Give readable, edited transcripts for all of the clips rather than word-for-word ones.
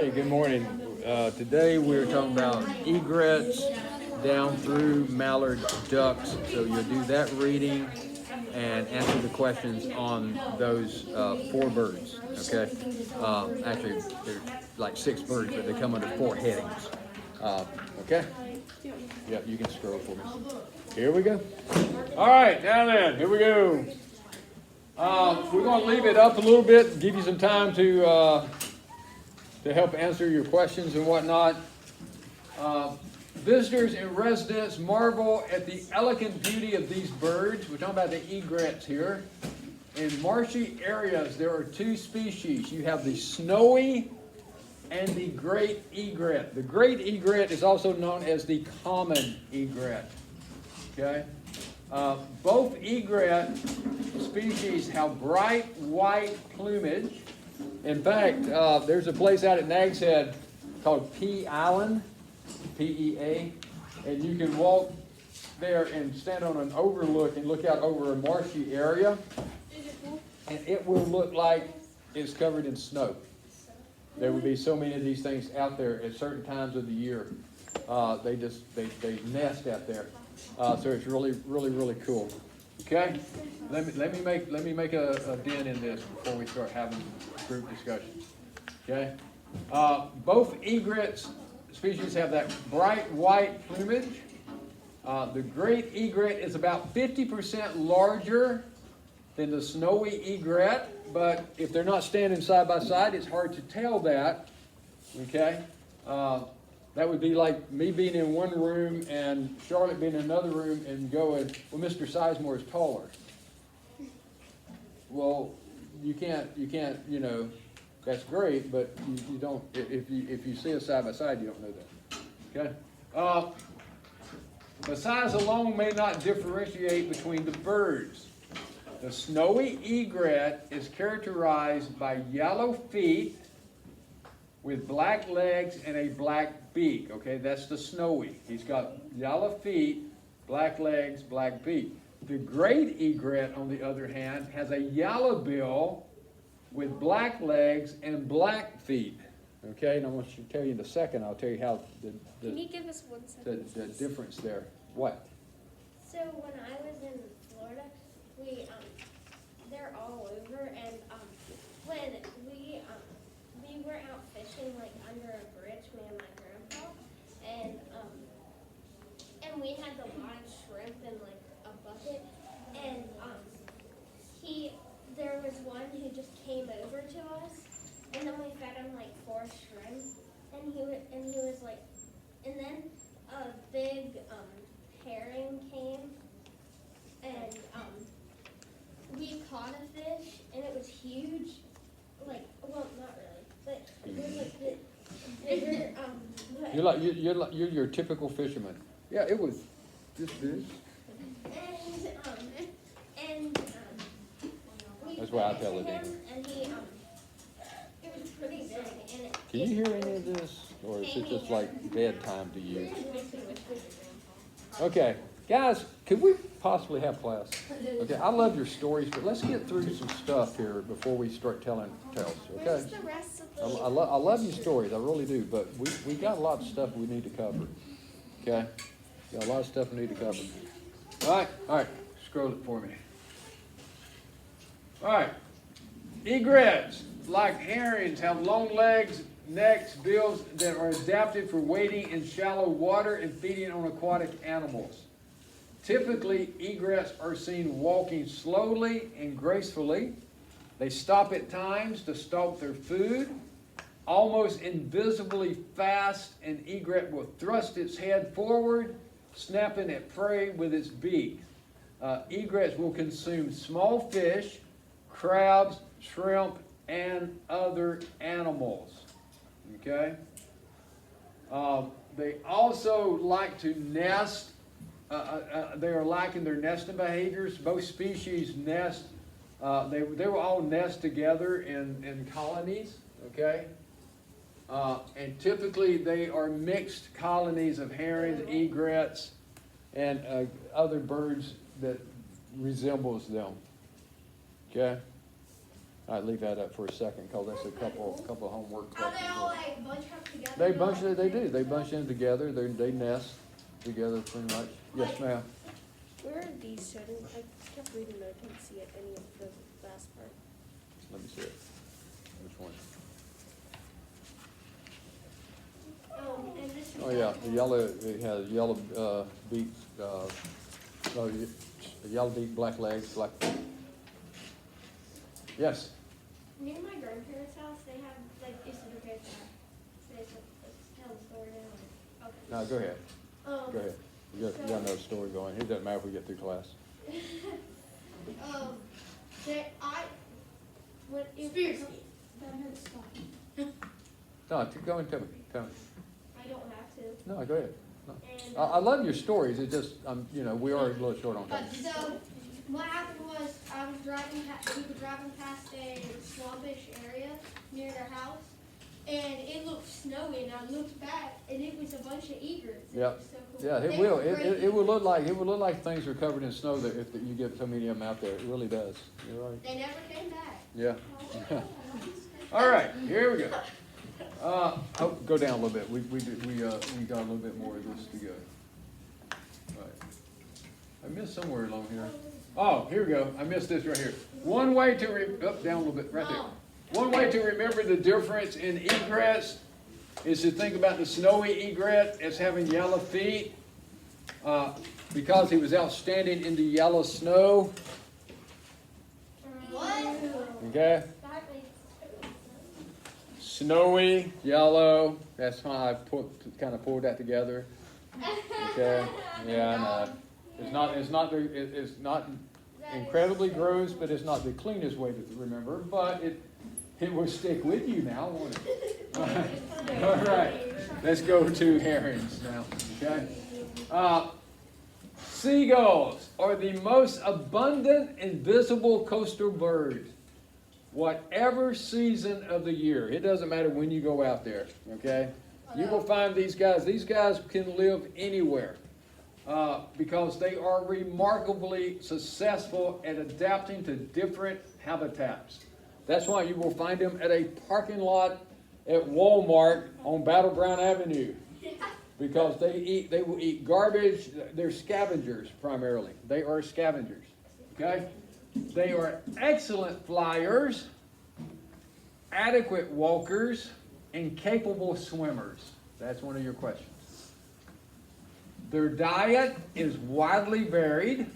Hey, good morning. Today we're talking about egrets down through mallard ducks. So you'll do that reading and answer the questions on those four birds. Okay. Actually, there's like six birds, but they come under four headings. Okay. Yep, you can scroll for me. Here we go. All right, now then, here we go. We're going to leave it up a little bit, give you some time to help answer your questions and whatnot. Visitors and residents marvel at the elegant beauty of these birds. We're talking about the egrets here. In marshy areas, there are two species. You have the snowy and the great egret. The great egret is also known as the common egret. Okay? Both egret species have bright white plumage. In fact, there's a place out at Nags Head called Pea Island, P-E-A, and you can walk there and stand on an overlook and look out over a marshy area, and it will look like it's covered in snow. There will be so many of these things out there at certain times of the year. They nest out there, so it's really cool. Okay, let me make a dent in this before we start having group discussions. Okay, both egret species have that bright white plumage. The great egret is about 50% larger than the snowy egret, but if they're not standing side by side, it's hard to tell that. Okay, that would be like me being in one room and Charlotte being in another room and going, well, Mr. Sizemore is taller. Well, you can't, you know, that's great, but you don't, if you see us side by side, you don't know that. Okay? The size alone may not differentiate between the birds. The snowy egret is characterized by yellow feet with black legs and a black beak. Okay, that's the snowy. He's got yellow feet, black legs, black beak. The great egret, on the other hand, has a yellow bill with black legs and black feet. Okay, and I want to tell you in a second, I'll tell you how Can you give us 1 second? the difference there. What? So when I was in Florida, they're all over, and when we were out fishing like under a bridge, me and my grandpa, and we had the live shrimp in like a bucket, and there was one who just came over to us, and then we fed him like 4 shrimp, and he was like, and then a big herring came, and we caught a fish, and it was huge, like, well, not really, but it was like the bigger, You're your typical fisherman. Yeah, it was this big. And we That's why I fed tell it to it him, and it was pretty big, and Can you hear any of this, or is it just like bedtime to you? Okay, guys, could we possibly have class? Okay, I love your stories, but let's get through some stuff here before we start telling tales. Okay, Where's the rest of the I love your stories, I really do, but we got a lot of stuff we need to cover. Okay, got a lot of stuff we need to cover. All right, scroll it for me. All right, egrets, like herrings, have long legs, necks, bills that are adapted for wading in shallow water and feeding on aquatic animals. Typically, egrets are seen walking slowly and gracefully. They stop at times to stalk their food. Almost invisibly fast, an egret will thrust its head forward, snapping at prey with its beak. Egrets will consume small fish, crabs, shrimp, and other animals. Okay? They also like to nest. They are lacking their nesting behaviors. Both species nest. They will all nest together in colonies. Okay? And typically they are mixed colonies of herons, egrets, and other birds that resembles them. Okay? All right, leave that up for a second, because that's a couple of homework Are questions. they all like bunch up together? They do. They bunch in together. They nest together pretty much. Yes, ma'am. Where are these shown? I kept reading, but I couldn't see it, any of the last part. Let me see it. Which one? And this is Oh, yeah, the yellow, it has yellow, beak, yellow beak, black legs, black. Yes, near my grandparents' house. They have like it's okay. Let's tell the story now. Okay. no, go ahead, go ahead. You got another story going. It doesn't matter if we get through class. That I when Spears. No, go and tell me. I don't have to. No, go ahead. No. And I love your stories. It just, we are a little short on time. so what happened was I was driving. We were driving past a swampish area near their house, and it looked snowy. And I looked back, and it was a bunch of egrets. Yep. It was so cool. Yeah, it They will. were It great. will look like things are covered in snow there if you get so many of them out there. It really does. You're right. They never came back. Yeah. All right, here we go. Go down a little bit. We got a little bit more of this to go. All right. I missed somewhere along here. Oh, here we go. I missed this right here. One way to down a little bit, right there. One way to remember the difference in egrets is to think about the snowy egret as having yellow feet, because he was outstanding in the yellow snow. What? Okay. Snowy, yellow, that's how I kind of pulled that together. Okay, yeah, I know. It's not incredibly gross, but it's not the cleanest way to remember, but it will stick with you now, won't it? All right, let's go to herrings now, okay? Seagulls are the most abundant and visible coastal birds. Whatever season of the year, it doesn't matter when you go out there, okay? You will find these guys. These guys can live anywhere because they are remarkably successful at adapting to different habitats. That's why you will find them at a parking lot at Walmart on Battleground Avenue, because they will eat garbage. They're scavengers primarily. They are scavengers, okay? They are excellent flyers, adequate walkers, and capable swimmers. That's one of your questions. Their diet is widely varied.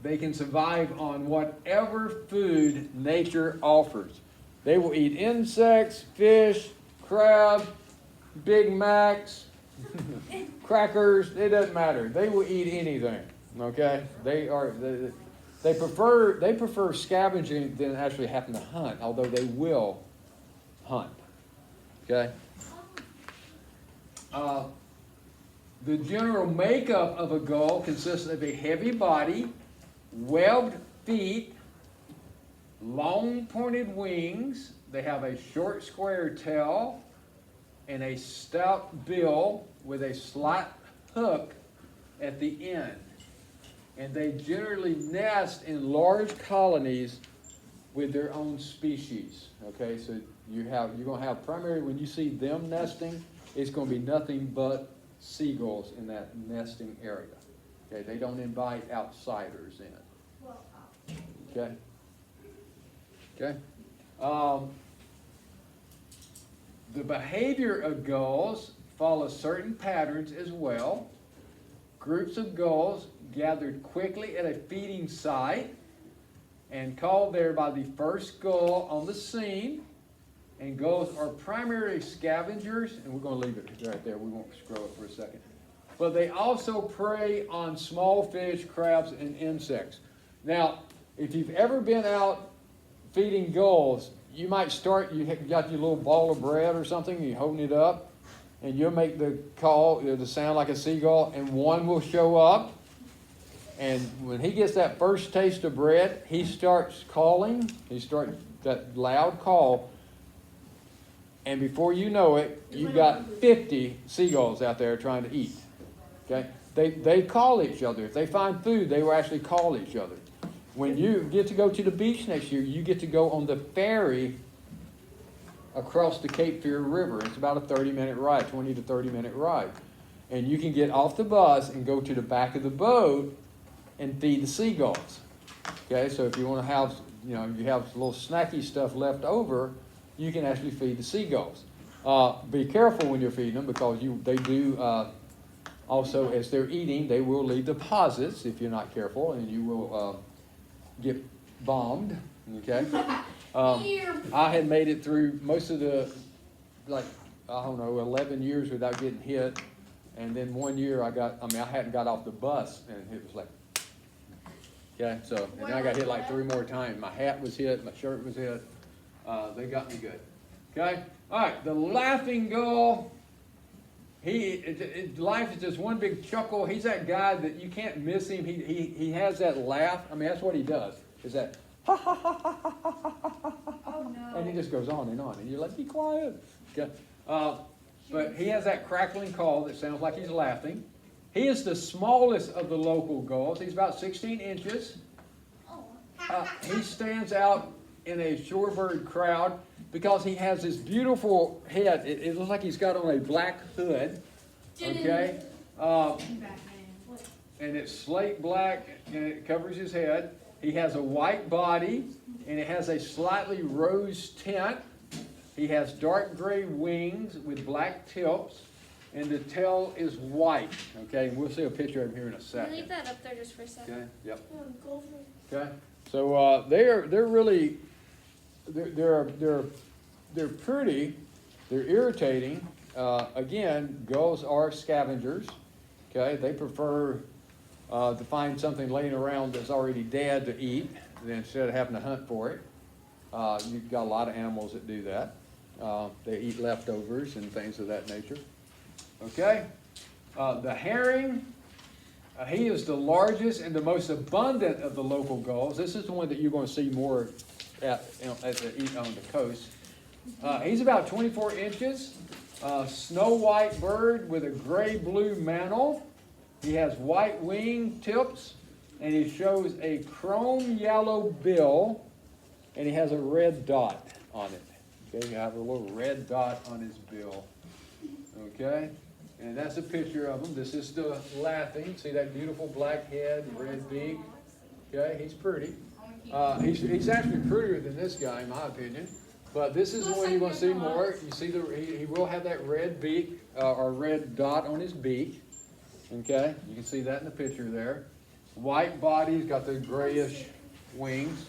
They can survive on whatever food nature offers. They will eat insects, fish, crab, Big Macs, crackers. It doesn't matter. They will eat anything. Okay? They prefer scavenging than actually having to hunt, although they will hunt. Okay? The general makeup of a gull consists of a heavy body, webbed feet, long pointed wings. They have a short square tail and a stout bill with a slight hook at the end. And they generally nest in large colonies with their own species. Okay, so you're going to have primarily, when you see them nesting, it's going to be nothing but seagulls in that nesting area. Okay, they don't invite outsiders in. Okay. Okay. The behavior of gulls follows certain patterns as well. Groups of gulls gathered quickly at a feeding site and called there by the first gull on the scene. And gulls are primarily scavengers, and we're going to leave it right there. We won't scroll it for a second. But they also prey on small fish, crabs, and insects. Now, if you've ever been out feeding gulls, you might start, you got your little ball of bread or something, you're holding it up, and you'll make the call, the sound like a seagull, and one will show up. And when he gets that first taste of bread, he starts calling. He starts that loud call. And before you know it, you've got 50 seagulls out there trying to eat. Okay? They call each other. If they find food, they will actually call each other. when you get to go to the beach next year, you get to go on the ferry across the Cape Fear River. It's about a 30-minute ride, 20 to 30-minute ride. And you can get off the bus and go to the back of the boat and feed the seagulls. Okay, so if you want to have, you have a little snacky stuff left over, you can actually feed the seagulls. Be careful when you're feeding them because they do also, as they're eating, they will leave deposits if you're not careful, and you will get bombed. Okay. I had made it through most of the, 11 years without getting hit. And then one year I hadn't got off the bus and it was like, okay, so, and then I got hit like 3 more times. My hat was hit, my shirt was hit. They got me good. Okay? All right, the laughing gull, life is just one big chuckle. He's that guy that you can't miss him. He has that laugh. I mean, that's what he does, is that, ha ha ha ha ha ha ha ha ha. Oh, no. And he just goes on, and you're like, be quiet. Okay? But he has that crackling call that sounds like he's laughing. He is the smallest of the local gulls. He's about 16 inches. He stands out in a shorebird crowd because he has this beautiful head. It looks like he's got on a black hood. Okay? And it's slate black, and it covers his head. He has a white body, and it has a slightly rose tint. He has dark gray wings with black tips, and the tail is white. Okay, and we'll see a picture of him here in a Can you second. leave that up there just for a second? Okay, yep. Go for Okay, so they're really they're pretty. They're irritating. Again, gulls are scavengers. Okay, they prefer to find something laying around that's already dead to eat, than instead of having to hunt for it. You've got a lot of animals that do that. They eat leftovers and things of that nature. Okay? The herring, he is the largest and the most abundant of the local gulls. This is the one that you're going to see more on the coast. He's about 24 inches. Snow white bird with a gray-blue mantle. He has white wing tips, and he shows a chrome yellow bill, and he has a red dot on it. Okay, you have a little red dot on his bill. Okay, and that's a picture of him. This is the laughing. See that beautiful black head, red beak. Okay, he's pretty. He's actually prettier than this guy, in my opinion. But this is the one you're going to see more. You see he will have that red beak or red dot on his beak. Okay, you can see that in the picture there. White body, he's got the grayish wings.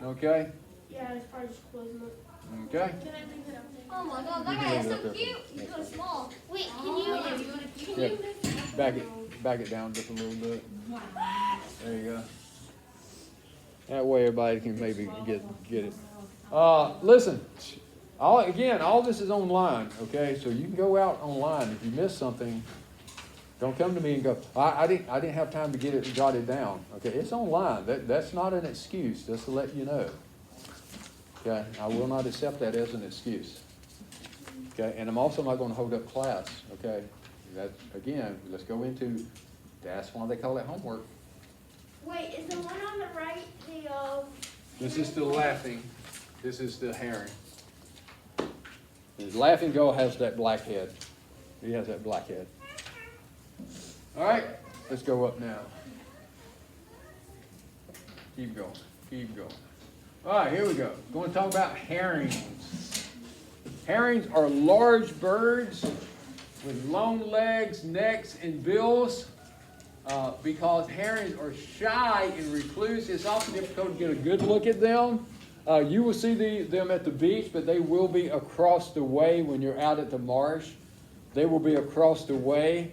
Okay. Yeah, it's probably just closing it. Okay. Can I leave it up there? Oh my god, You that can guy is leave it so up there. cute. He's so small. Wait, Back it down just a little bit. There you go. That way everybody can maybe get it. Listen, all this is online, okay? So you can go out online. If you miss something, don't come to me and go, I didn't have time to get it jotted down. Okay, it's online. That's not an excuse, just to let you know. Okay, I will not accept that as an excuse. Okay, and I'm also not going to hold up class. Okay, again, let's go into, that's why they call it homework. Wait, is the one on the right the This is the laughing. This is the herring. The laughing gull has that black head. He has that black head. All right, let's go up now. Keep going. Keep going. All right, here we go. Going to talk about herrings. Herrings are large birds with long legs, necks, and bills. Because herrings are shy and recluse, it's often difficult to get a good look at them. You will see them at the beach, but they will be across the way when you're out at the marsh. They will be across the way.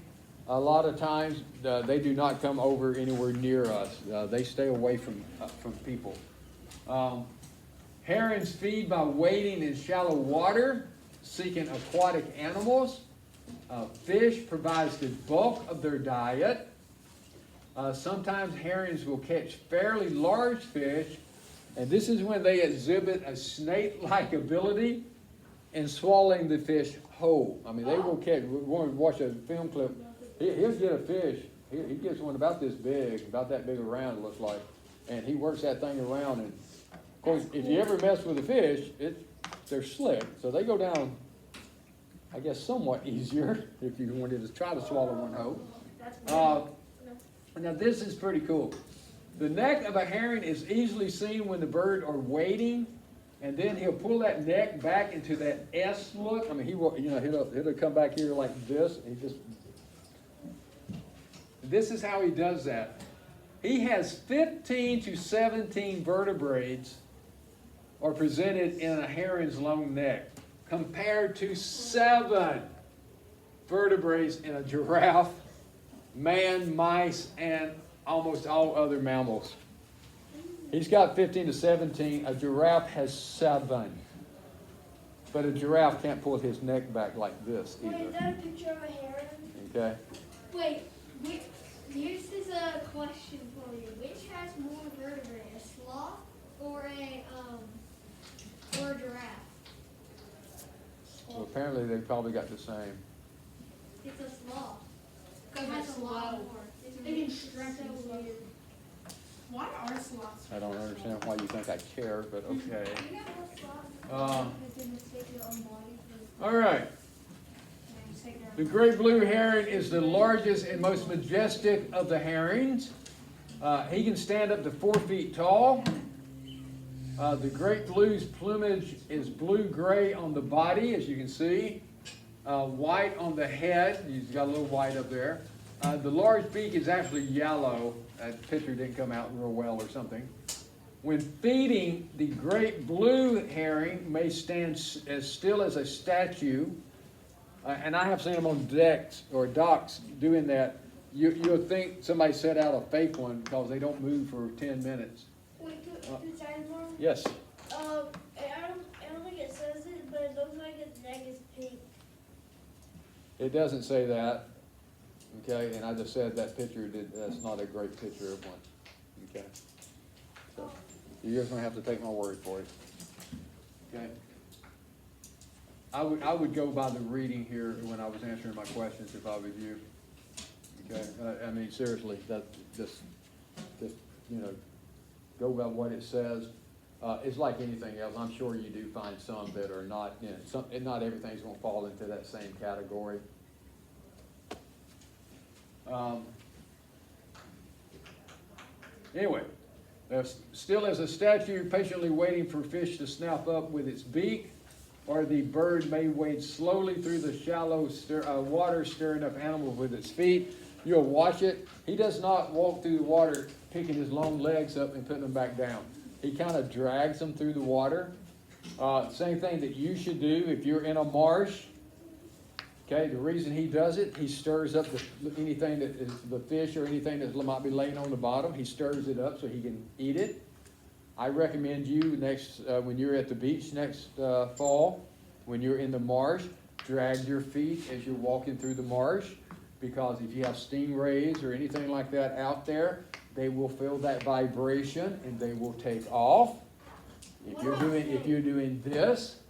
A lot of times, they do not come over anywhere near us. They stay away from people. Herons feed by wading in shallow water, seeking aquatic animals. Fish provides the bulk of their diet. Sometimes herons will catch fairly large fish, and this is when they exhibit a snake-like ability in swallowing the fish whole. I mean, they will catch, we're going to watch a film clip, he'll get a fish, he gets one about this big, about that big around, it looks like. And he works that thing around, and of course, if you ever mess with a fish, they're slick, so they go down, I guess, somewhat easier if you wanted to try to swallow one whole. Now this is pretty cool. The neck of a herring is easily seen when the bird are waiting, and then he'll pull that neck back into that S look. I mean, he will, you know, he'll come back here like this. This is how he does that. He has 15 to 17 vertebrates are presented in a herring's long neck, compared to 7 vertebrates in a giraffe, man, mice, and almost all other mammals. He's got 15 to 17. A giraffe has 7. But a giraffe can't pull his neck back like this either. Wait, is that a picture of a heron? Okay? Wait, here's a question for you. Which has more vertebrae, a sloth or a giraffe? Well, apparently they probably got the same. It's a sloth. Because It has it's a lot slow. more. They can stretch so and stuff. weird. Why are sloths? I don't understand why you think I care, but okay. You know what sloths they mistake their own body for All right. The great blue heron is the largest and most majestic of the herons. He can stand up to 4 feet tall. The great blue's plumage is blue-gray on the body, as you can see. White on the head. He's got a little white up there. The large beak is actually yellow. That picture didn't come out real well or something. When feeding, the great blue herring may stand as still as a statue. And I have seen them on decks or docks doing that. You'll think somebody set out a fake one because they don't move for 10 minutes. Wait, two seconds more. Yes. I don't think it says it, but it looks like its neck is pink. It doesn't say that. Okay, and I just said that picture that's not a great picture of one. Okay. So you're just gonna have to take my word for it. Okay. I would go by the reading here when I was answering my questions if I was you. Okay, I mean seriously, that just you know, go by what it says. It's like anything else. I'm sure you do find some that are not, you know, not everything's gonna fall into that same category. Anyway, still as a statue, patiently waiting for fish to snap up with its beak, or the bird may wade slowly through the shallow water, stirring up animals with its feet. You'll watch it. He does not walk through the water picking his long legs up and putting them back down. He kind of drags them through the water. Same thing that you should do if you're in a marsh. Okay, the reason he does it, he stirs up anything that is the fish or anything that might be laying on the bottom. He stirs it up so he can eat it. I recommend you when you're at the beach next fall, when you're in the marsh, drag your feet as you're walking through the marsh, because if you have stingrays or anything like that out there, they will feel that vibration and they will take off. If you're doing this,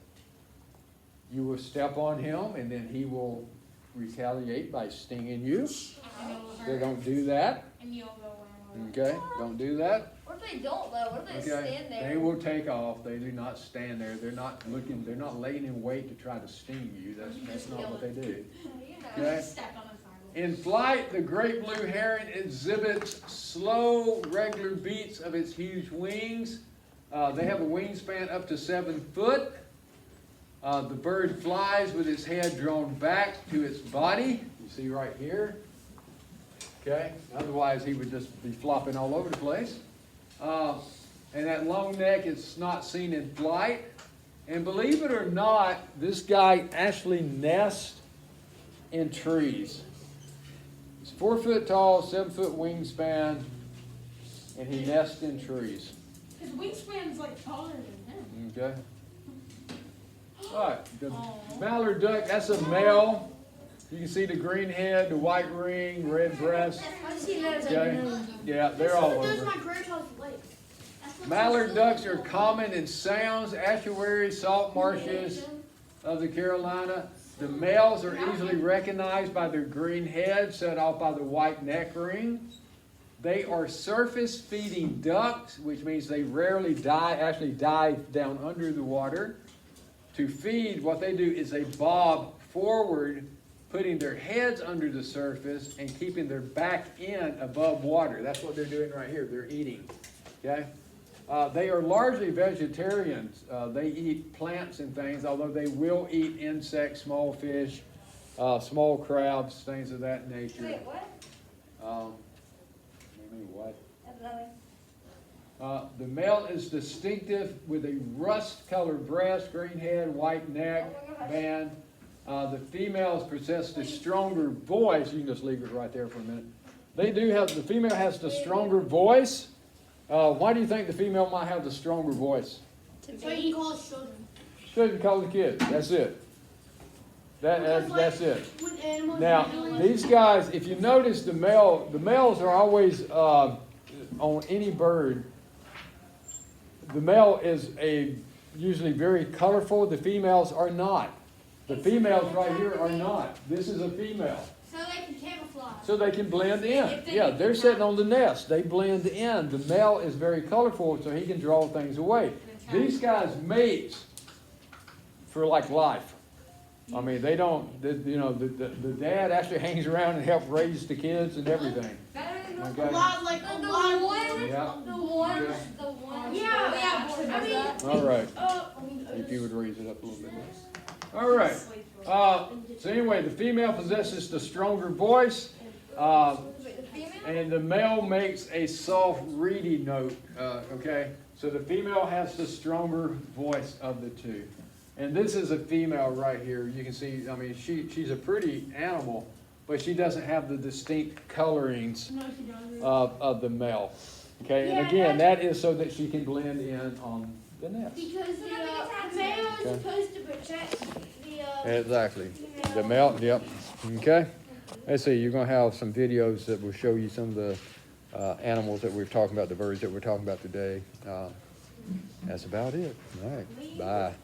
you will step on him and then he will retaliate by stinging you. So don't do that. And you'll go around. Okay, don't do that. What if they don't though? What if they Okay, stand there? they will take off. They do not stand there. They're not laying in wait to try to sting you. That's not what they do. Okay? Step on a sidewalk. In flight, the great blue heron exhibits slow, regular beats of its huge wings. They have a wingspan up to 7 foot. The bird flies with its head drawn back to its body. You see right here. Okay, otherwise he would just be flopping all over the place. And that long neck is not seen in flight. And believe it or not, this guy actually nests in trees. He's 4 foot tall, 7 foot wingspan, and he nests in trees. His wingspan's like taller than him. Okay. All right, the mallard duck, that's a male. You can see the green head, the white ring, red breast. I see those Okay. Yeah, they're all Those over. my grandpa's legs. Mallard ducks are common in sounds, estuaries, salt marshes of the Carolina. The males are easily recognized by their green head set off by the white neck ring. They are surface feeding ducks, which means they rarely actually dive down under the water. To feed, what they do is they bob forward, putting their heads under the surface and keeping their back end above water. That's what they're doing right here. They're eating. Okay? They are largely vegetarians. They eat plants and things, although they will eat insects, small fish, small crabs, things of that nature. Wait, what? What? The male is distinctive with a rust-colored breast, green head, white neck band. The females possess the stronger voice. You can just leave it right there for a minute. The female has the stronger voice. Why do you think the female might have the stronger voice? So you call it children. Shouldn't call the kids. That's it. That's it. When animals Now, these guys, if you notice the males are always on any bird. The male is usually very colorful. The females are not. The females right here are not. This is a female. So they can camouflage. So they can blend in. Yeah, they're sitting on the nest. They blend in. The male is very colorful, so he can draw things away. These guys mate for like life. I mean, they don't, the dad actually hangs around and helps raise the kids and everything. Okay? A lot like a lot of one. Yeah. The one. Yeah. I mean, All right. If you would raise it up a little bit. All right. So anyway, the female possesses the stronger voice, and the male makes a soft, reedy note. Okay. So the female has the stronger voice of the two. And this is a female right here. You can see, I mean, she's a pretty animal, but she doesn't have the distinct colorings of the male. Okay, and again, that is so that she can blend in on the nest. because the male is supposed to protect the Exactly. The male, yep. Okay. Let's see, you're going to have some videos that will show you some of the animals that we're talking about, the birds that we're talking about today. That's about it. All right. Bye.